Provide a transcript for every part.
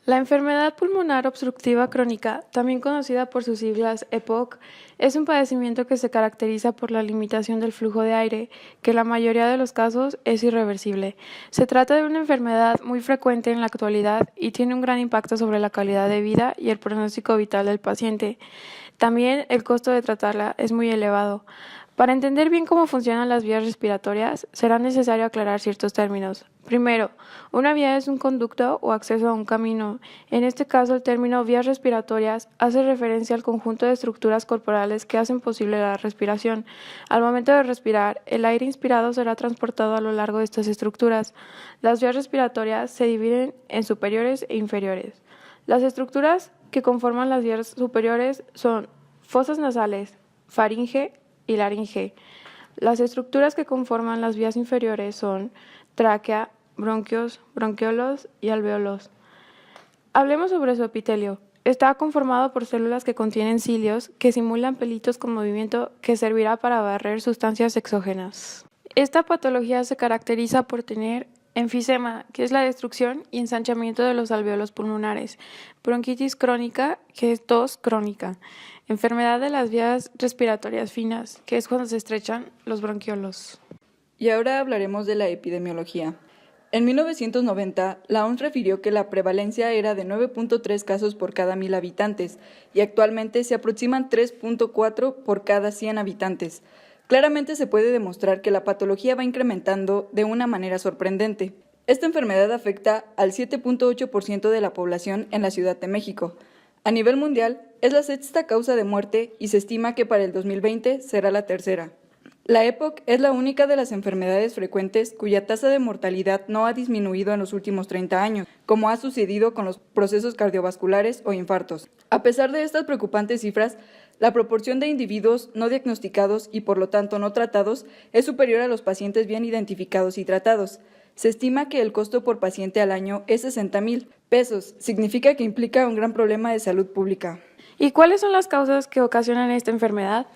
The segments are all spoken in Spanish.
La enfermedad pulmonar obstructiva crónica, también conocida por sus siglas EPOC, es un padecimiento que se caracteriza por la limitación del flujo de aire, que en la mayoría de los casos es irreversible. Se trata de una enfermedad muy frecuente en la actualidad y tiene un gran impacto sobre la calidad de vida y el pronóstico vital del paciente. También el costo de tratarla es muy elevado. Para entender bien cómo funcionan las vías respiratorias, será necesario aclarar ciertos términos. Primero, una vía es un conducto o acceso a un camino. En este caso, el término vías respiratorias hace referencia al conjunto de estructuras corporales que hacen posible la respiración. Al momento de respirar, el aire inspirado será transportado a lo largo de estas estructuras. Las vías respiratorias se dividen en superiores e inferiores. Las estructuras que conforman las vías superiores son fosas nasales, faringe y laringe. Las estructuras que conforman las vías inferiores son tráquea, bronquios, bronquiolos y alvéolos. Hablemos sobre su epitelio. Está conformado por células que contienen cilios que simulan pelitos con movimiento que servirá para barrer sustancias exógenas. Esta patología se caracteriza por tener enfisema, que es la destrucción y ensanchamiento de los alvéolos pulmonares, bronquitis crónica, que es tos crónica, enfermedad de las vías respiratorias finas, que es cuando se estrechan los bronquiolos. Y ahora hablaremos de la epidemiología. En 1990, la OMS refirió que la prevalencia era de 9.3 casos por cada 1.000 habitantes y actualmente se aproximan 3.4 por cada 100 habitantes. Claramente se puede demostrar que la patología va incrementando de una manera sorprendente. Esta enfermedad afecta al 7.8% de la población en la Ciudad de México. A nivel mundial, es la sexta causa de muerte y se estima que para el 2020 será la tercera. La EPOC es la única de las enfermedades frecuentes cuya tasa de mortalidad no ha disminuido en los últimos 30 años, como ha sucedido con los procesos cardiovasculares o infartos. A pesar de estas preocupantes cifras, la proporción de individuos no diagnosticados y por lo tanto no tratados es superior a los pacientes bien identificados y tratados. Se estima que el costo por paciente al año es 60,000 pesos, significa que implica un gran problema de salud pública. ¿Y cuáles son las causas que ocasionan esta enfermedad?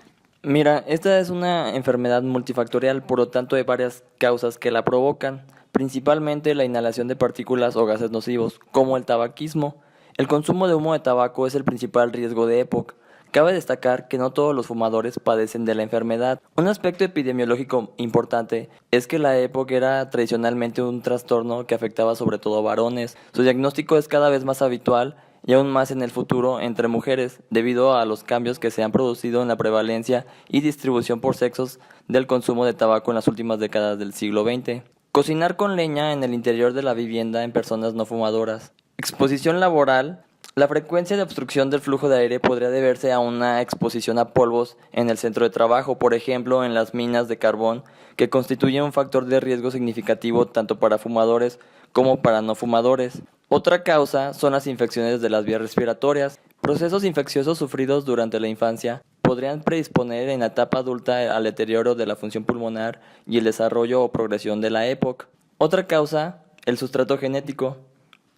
Mira, esta es una enfermedad multifactorial, por lo tanto hay varias causas que la provocan, principalmente la inhalación de partículas o gases nocivos, como el tabaquismo. El consumo de humo de tabaco es el principal riesgo de EPOC. Cabe destacar que no todos los fumadores padecen de la enfermedad. Un aspecto epidemiológico importante es que la EPOC era tradicionalmente un trastorno que afectaba sobre todo a varones. Su diagnóstico es cada vez más habitual y aún más en el futuro entre mujeres, debido a los cambios que se han producido en la prevalencia y distribución por sexos del consumo de tabaco en las últimas décadas del siglo XX. Cocinar con leña en el interior de la vivienda en personas no fumadoras. Exposición laboral. La frecuencia de obstrucción del flujo de aire podría deberse a una exposición a polvos en el centro de trabajo, por ejemplo en las minas de carbón, que constituyen un factor de riesgo significativo tanto para fumadores como para no fumadores. Otra causa son las infecciones de las vías respiratorias. Procesos infecciosos sufridos durante la infancia podrían predisponer en la etapa adulta al deterioro de la función pulmonar y el desarrollo o progresión de la EPOC. Otra causa, el sustrato genético.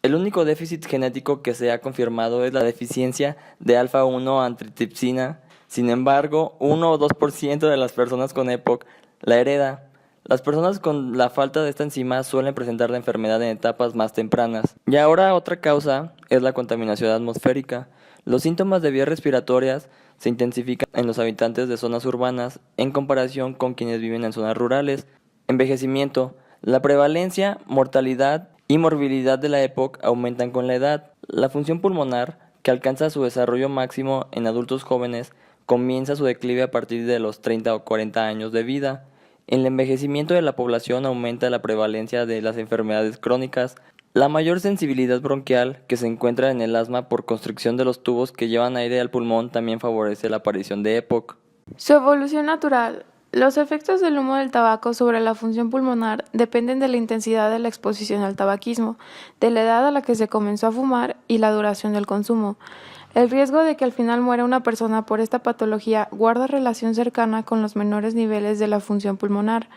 El único déficit genético que se ha confirmado es la deficiencia de alfa-1 antitripsina. Sin embargo, 1 o 2% de las personas con EPOC la hereda. Las personas con la falta de esta enzima suelen presentar la enfermedad en etapas más tempranas. Y ahora otra causa es la contaminación atmosférica. Los síntomas de vías respiratorias se intensifican en los habitantes de zonas urbanas en comparación con quienes viven en zonas rurales. Envejecimiento. La prevalencia, mortalidad y morbilidad de la EPOC aumentan con la edad. La función pulmonar, que alcanza su desarrollo máximo en adultos jóvenes, comienza su declive a partir de los 30 o 40 años de vida. En el envejecimiento de la población aumenta la prevalencia de las enfermedades crónicas. La mayor sensibilidad bronquial que se encuentra en el asma por constricción de los tubos que llevan aire al pulmón también favorece la aparición de EPOC. Su evolución natural. Los efectos del humo del tabaco sobre la función pulmonar dependen de la intensidad de la exposición al tabaquismo, de la edad a la que se comenzó a fumar y la duración del consumo. El riesgo de que al final muera una persona por esta patología guarda relación cercana con los menores niveles de la función pulmonar.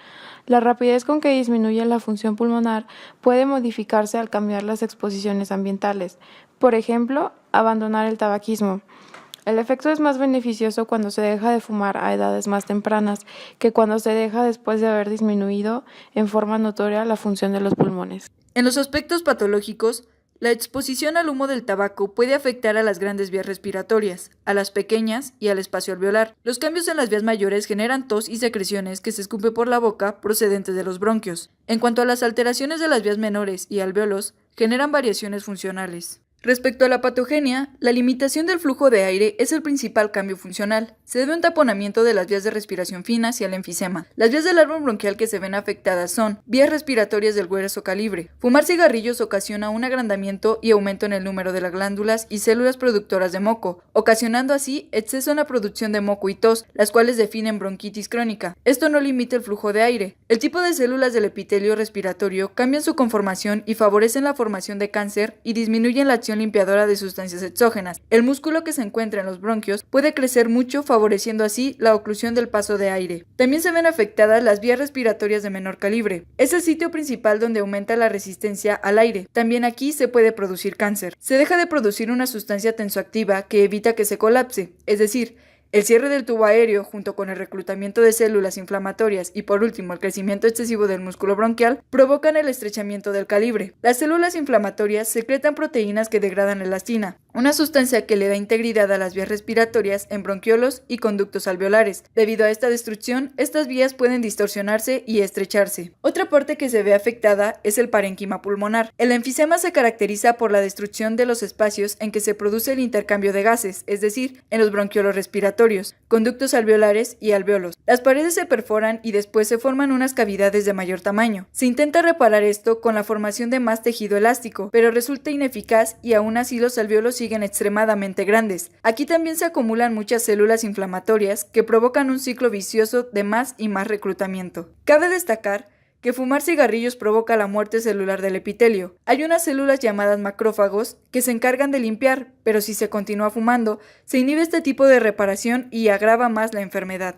La rapidez con que disminuye la función pulmonar puede modificarse al cambiar las exposiciones ambientales. Por ejemplo, abandonar el tabaquismo. El efecto es más beneficioso cuando se deja de fumar a edades más tempranas que cuando se deja después de haber disminuido en forma notoria la función de los pulmones. En los aspectos patológicos, La exposición al humo del tabaco puede afectar a las grandes vías respiratorias, a las pequeñas y al espacio alveolar. Los cambios en las vías mayores generan tos y secreciones que se escupe por la boca procedentes de los bronquios. En cuanto a las alteraciones de las vías menores y alvéolos, generan variaciones funcionales. Respecto a la patogenia, la limitación del flujo de aire es el principal cambio funcional. Se debe a un taponamiento de las vías de respiración finas y al enfisema. Las vías del árbol bronquial que se ven afectadas son vías respiratorias del grueso calibre. Fumar cigarrillos ocasiona un agrandamiento y aumento en el número de las glándulas y células productoras de moco, ocasionando así exceso en la producción de moco y tos, las cuales definen bronquitis crónica. Esto no limita el flujo de aire. El tipo de células del epitelio respiratorio cambian su conformación y favorecen la formación de cáncer y disminuyen la acción limpiadora de sustancias exógenas. El músculo que se encuentra en los bronquios puede crecer mucho, favoreciendo así la oclusión del paso de aire. También se ven afectadas las vías respiratorias de menor calibre. Es el sitio principal donde aumenta la resistencia al aire. También aquí se puede producir cáncer. Se deja de producir una sustancia tensoactiva que evita que se colapse, es decir, el cierre del tubo aéreo, junto con el reclutamiento de células inflamatorias y por último el crecimiento excesivo del músculo bronquial, provocan el estrechamiento del calibre. Las células inflamatorias secretan proteínas que degradan la elastina, una sustancia que le da integridad a las vías respiratorias en bronquiolos y conductos alveolares. Debido a esta destrucción, estas vías pueden distorsionarse y estrecharse. Otra parte que se ve afectada es el parénquima pulmonar. El enfisema se caracteriza por la destrucción de los espacios en que se produce el intercambio de gases, es decir, en los bronquiolos respiratorios, conductos alveolares y alvéolos. Las paredes se perforan y después se forman unas cavidades de mayor tamaño. Se intenta reparar esto con la formación de más tejido elástico, pero resulta ineficaz y aún así los alvéolos siguen extremadamente grandes. Aquí también se acumulan muchas células inflamatorias que provocan un ciclo vicioso de más y más reclutamiento. Cabe destacar que fumar cigarrillos provoca la muerte celular del epitelio. Hay unas células llamadas macrófagos que se encargan de limpiar, pero si se continúa fumando, se inhibe este tipo de reparación y agrava más la enfermedad.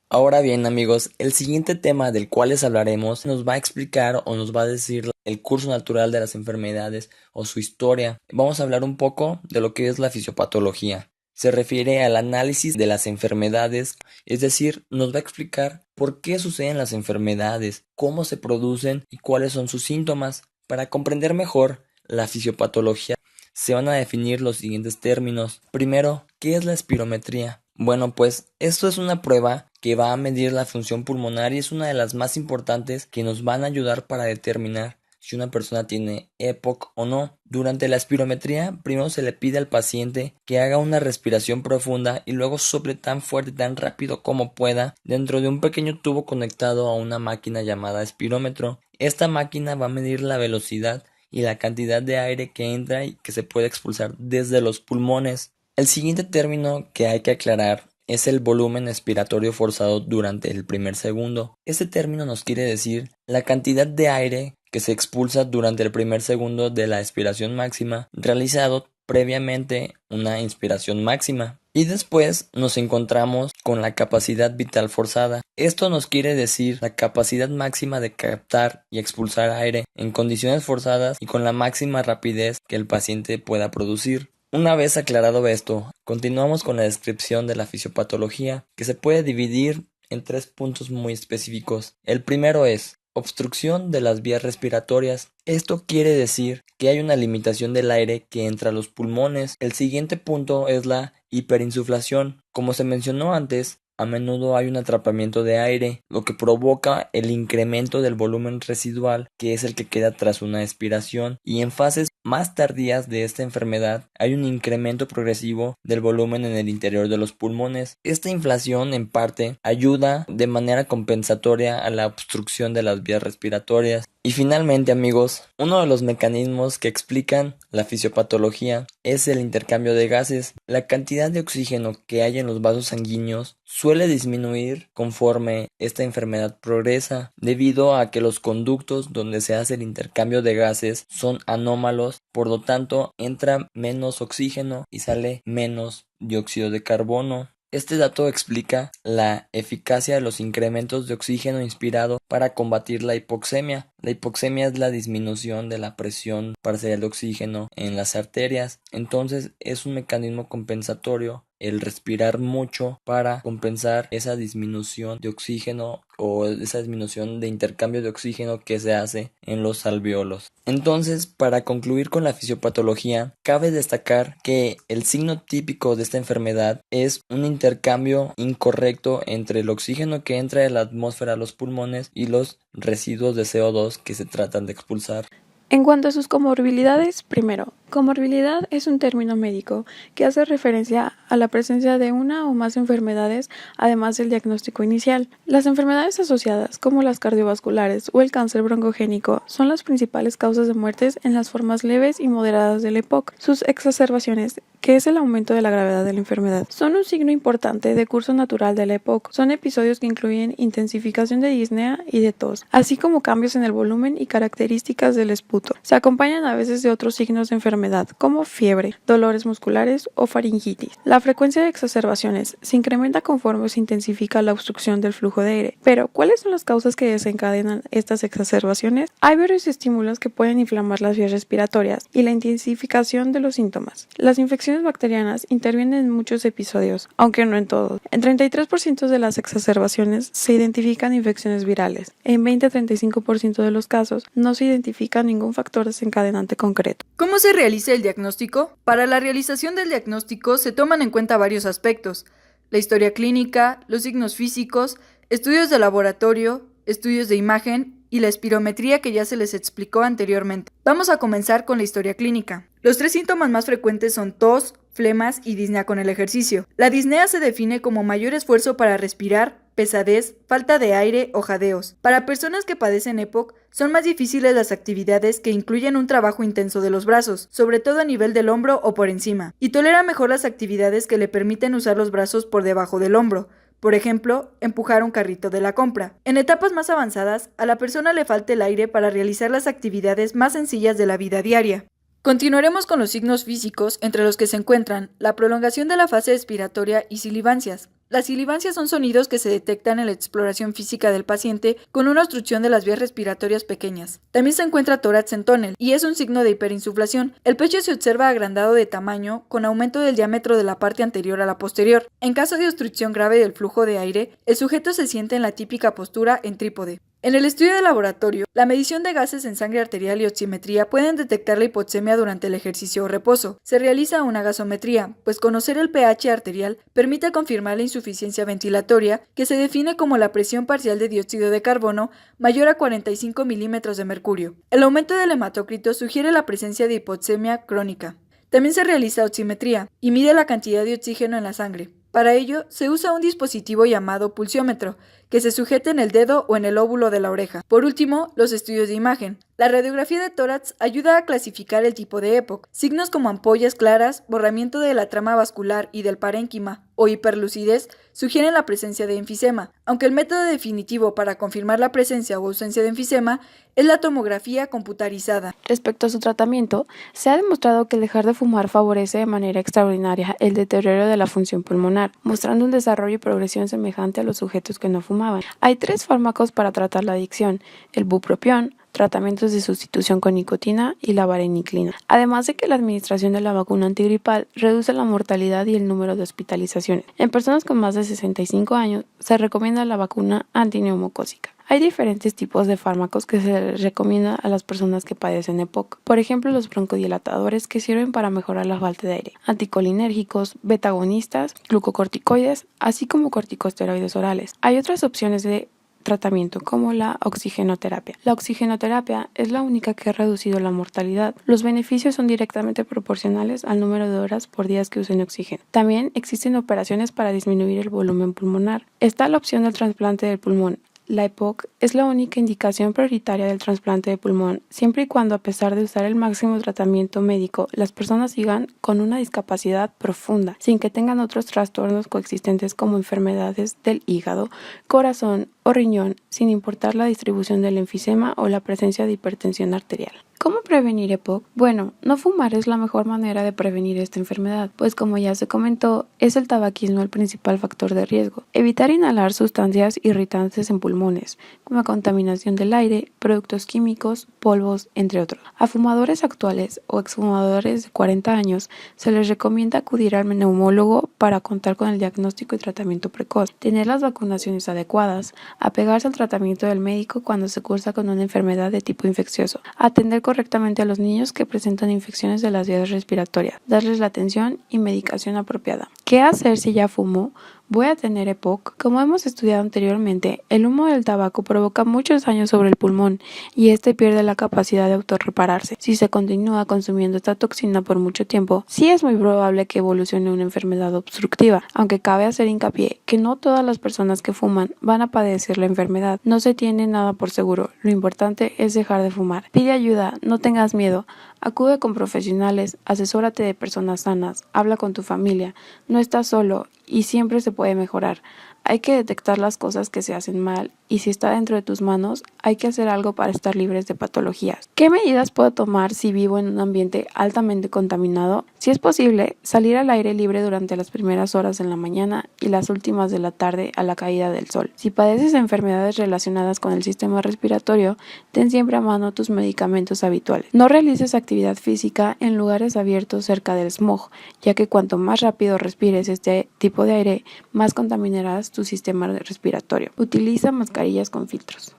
Ahora bien, amigos, el siguiente tema del cual les hablaremos nos va a explicar o nos va a decir el curso natural de las enfermedades o su historia. Vamos a hablar un poco de lo que es la fisiopatología. Se refiere al análisis de las enfermedades, es decir, nos va a explicar por qué suceden las enfermedades, cómo se producen y cuáles son sus síntomas. Para comprender mejor la fisiopatología, se van a definir los siguientes términos. Primero, ¿qué es la espirometría? Bueno, pues esto es una prueba que va a medir la función pulmonar y es una de las más importantes que nos van a ayudar para determinar si una persona tiene EPOC o no. Durante la espirometría, primero se le pide al paciente que haga una respiración profunda y luego sople tan fuerte y tan rápido como pueda dentro de un pequeño tubo conectado a una máquina llamada espirómetro. Esta máquina va a medir la velocidad y la cantidad de aire que entra y que se puede expulsar desde los pulmones. El siguiente término que hay que aclarar es el volumen expiratorio forzado durante el primer segundo. Este término nos quiere decir la cantidad de aire que se expulsa durante el primer segundo de la expiración máxima, realizado previamente una inspiración máxima. Y después nos encontramos con la capacidad vital forzada. Esto nos quiere decir la capacidad máxima de captar y expulsar aire en condiciones forzadas y con la máxima rapidez que el paciente pueda producir. Una vez aclarado esto, continuamos con la descripción de la fisiopatología, que se puede dividir en 3 puntos muy específicos. El primero es obstrucción de las vías respiratorias. Esto quiere decir que hay una limitación del aire que entra a los pulmones. El siguiente punto es la hiperinsuflación. Como se mencionó antes, a menudo hay un atrapamiento de aire, lo que provoca el incremento del volumen residual, que es el que queda tras una expiración, y en fases más tardías de esta enfermedad hay un incremento progresivo del volumen en el interior de los pulmones. Esta inflación en parte ayuda de manera compensatoria a la obstrucción de las vías respiratorias. Y finalmente, amigos, uno de los mecanismos que explican la fisiopatología es el intercambio de gases. La cantidad de oxígeno que hay en los vasos sanguíneos suele disminuir conforme esta enfermedad progresa, debido a que los conductos donde se hace el intercambio de gases son anómalos, por lo tanto entra menos oxígeno y sale menos dióxido de carbono. Este dato explica la eficacia de los incrementos de oxígeno inspirado para combatir la hipoxemia. La hipoxemia es la disminución de la presión parcial de oxígeno en las arterias, entonces es un mecanismo compensatorio el respirar mucho para compensar esa disminución de oxígeno o esa disminución de intercambio de oxígeno que se hace en los alvéolos. Entonces, para concluir con la fisiopatología, cabe destacar que el signo típico de esta enfermedad es un intercambio incorrecto entre el oxígeno que entra de la atmósfera a los pulmones y los residuos de CO2 que se tratan de expulsar. En cuanto a sus comorbilidades, primero, comorbilidad es un término médico que hace referencia a la presencia de una o más enfermedades, además del diagnóstico inicial. Las enfermedades asociadas, como las cardiovasculares o el cáncer broncogénico, son las principales causas de muertes en las formas leves y moderadas del EPOC. Sus exacerbaciones, que es el aumento de la gravedad de la enfermedad, son un signo importante de curso natural del EPOC. Son episodios que incluyen intensificación de disnea y de tos, así como cambios en el volumen y características del esputo. Se acompañan a veces de otros signos de enfermedad, como fiebre, dolores musculares o faringitis. La frecuencia de exacerbaciones se incrementa conforme se intensifica la obstrucción del flujo de aire. Pero, ¿cuáles son las causas que desencadenan estas exacerbaciones? Hay varios estímulos que pueden inflamar las vías respiratorias y la intensificación de los síntomas. Las infecciones bacterianas intervienen en muchos episodios, aunque no en todos. En 33% de las exacerbaciones se identifican infecciones virales. En 20-35% de los casos no se identifica ningún factor desencadenante concreto. ¿Cómo se realiza el diagnóstico? Para la realización del diagnóstico se toman en cuenta varios aspectos: la historia clínica, los signos físicos, estudios de laboratorio, estudios de imagen y la espirometría que ya se les explicó anteriormente. Vamos a comenzar con la historia clínica. Los 3 síntomas más frecuentes son tos, flemas y disnea con el ejercicio. La disnea se define como mayor esfuerzo para respirar, pesadez, falta de aire o jadeos. Para personas que padecen EPOC, son más difíciles las actividades que incluyen un trabajo intenso de los brazos, sobre todo a nivel del hombro o por encima, y tolera mejor las actividades que le permiten usar los brazos por debajo del hombro. Por ejemplo, empujar un carrito de la compra. En etapas más avanzadas, a la persona le falta el aire para realizar las actividades más sencillas de la vida diaria. Continuaremos con los signos físicos, entre los que se encuentran la prolongación de la fase expiratoria y sibilancias. Las sibilancias son sonidos que se detectan en la exploración física del paciente con una obstrucción de las vías respiratorias pequeñas. También se encuentra tórax en tónel y es un signo de hiperinsuflación. El pecho se observa agrandado de tamaño con aumento del diámetro de la parte anterior a la posterior. En caso de obstrucción grave del flujo de aire, el sujeto se siente en la típica postura en trípode. En el estudio de laboratorio, la medición de gases en sangre arterial y oximetría pueden detectar la hipoxemia durante el ejercicio o reposo. Se realiza una gasometría, pues conocer el pH arterial permite confirmar la insuficiencia ventilatoria, que se define como la presión parcial de dióxido de carbono mayor a 45 milímetros de mercurio. El aumento del hematócrito sugiere la presencia de hipoxemia crónica. También se realiza oximetría y mide la cantidad de oxígeno en la sangre. Para ello, se usa un dispositivo llamado pulsiómetro, que se sujeta en el dedo o en el óvulo de la oreja. Por último, los estudios de imagen. La radiografía de tórax ayuda a clasificar el tipo de EPOC. Signos como ampollas claras, borramiento de la trama vascular y del parénquima o hiperlucidez sugieren la presencia de enfisema, aunque el método definitivo para confirmar la presencia o ausencia de enfisema es la tomografía computarizada. Respecto a su tratamiento, se ha demostrado que el dejar de fumar favorece de manera extraordinaria el deterioro de la función pulmonar, mostrando un desarrollo y progresión semejante a los sujetos que no fumaban. Hay 3 fármacos para tratar la adicción: el bupropión, tratamientos de sustitución con nicotina y la vareniclina. Además de que la administración de la vacuna antigripal reduce la mortalidad y el número de hospitalizaciones. En personas con más de 65 años se recomienda la vacuna antineumocócica. Hay diferentes tipos de fármacos que se recomienda a las personas que padecen EPOC. Por ejemplo, los broncodilatadores, que sirven para mejorar la falta de aire, anticolinérgicos, beta-agonistas, glucocorticoides, así como corticosteroides orales. Hay otras opciones de tratamiento como la oxigenoterapia. La oxigenoterapia es la única que ha reducido la mortalidad. Los beneficios son directamente proporcionales al número de horas por día que usen oxígeno. También existen operaciones para disminuir el volumen pulmonar. Está la opción del trasplante del pulmón. La EPOC es la única indicación prioritaria del trasplante de pulmón, siempre y cuando, a pesar de usar el máximo tratamiento médico, las personas sigan con una discapacidad profunda, sin que tengan otros trastornos coexistentes como enfermedades del hígado, corazón o riñón, sin importar la distribución del enfisema o la presencia de hipertensión arterial. ¿Cómo prevenir EPOC? Bueno, no fumar es la mejor manera de prevenir esta enfermedad, pues como ya se comentó, es el tabaquismo el principal factor de riesgo. Evitar inhalar sustancias irritantes en pulmones, como contaminación del aire, productos químicos, polvos, entre otros. A fumadores actuales o exfumadores de 40 años se les recomienda acudir al neumólogo para contar con el diagnóstico y tratamiento precoz, tener las vacunaciones adecuadas, apegarse al tratamiento del médico cuando se cursa con una enfermedad de tipo infeccioso, atender correctamente a los niños que presentan infecciones de las vías respiratorias, darles la atención y medicación apropiada. ¿Qué hacer si ya fumo? ¿Voy a tener EPOC? Como hemos estudiado anteriormente, el humo del tabaco provoca muchos daños sobre el pulmón y este pierde la capacidad de autorrepararse. Si se continúa consumiendo esta toxina por mucho tiempo, sí es muy probable que evolucione una enfermedad obstructiva, aunque cabe hacer hincapié que no todas las personas que fuman van a padecer la enfermedad. No se tiene nada por seguro, lo importante es dejar de fumar. Pide ayuda, no tengas miedo. Acude con profesionales, asesórate de personas sanas, habla con tu familia, no estás solo y siempre se puede mejorar. Hay que detectar las cosas que se hacen mal y si está dentro de tus manos, hay que hacer algo para estar libres de patologías. ¿Qué medidas puedo tomar si vivo en un ambiente altamente contaminado? Si es posible, salir al aire libre durante las primeras horas de la mañana y las últimas de la tarde a la caída del sol. Si padeces enfermedades relacionadas con el sistema respiratorio, ten siempre a mano tus medicamentos habituales. No realices actividad física en lugares abiertos cerca del smog, ya que cuanto más rápido respires este tipo de aire, más contaminarás tu sistema respiratorio. Utiliza mascarillas con filtros.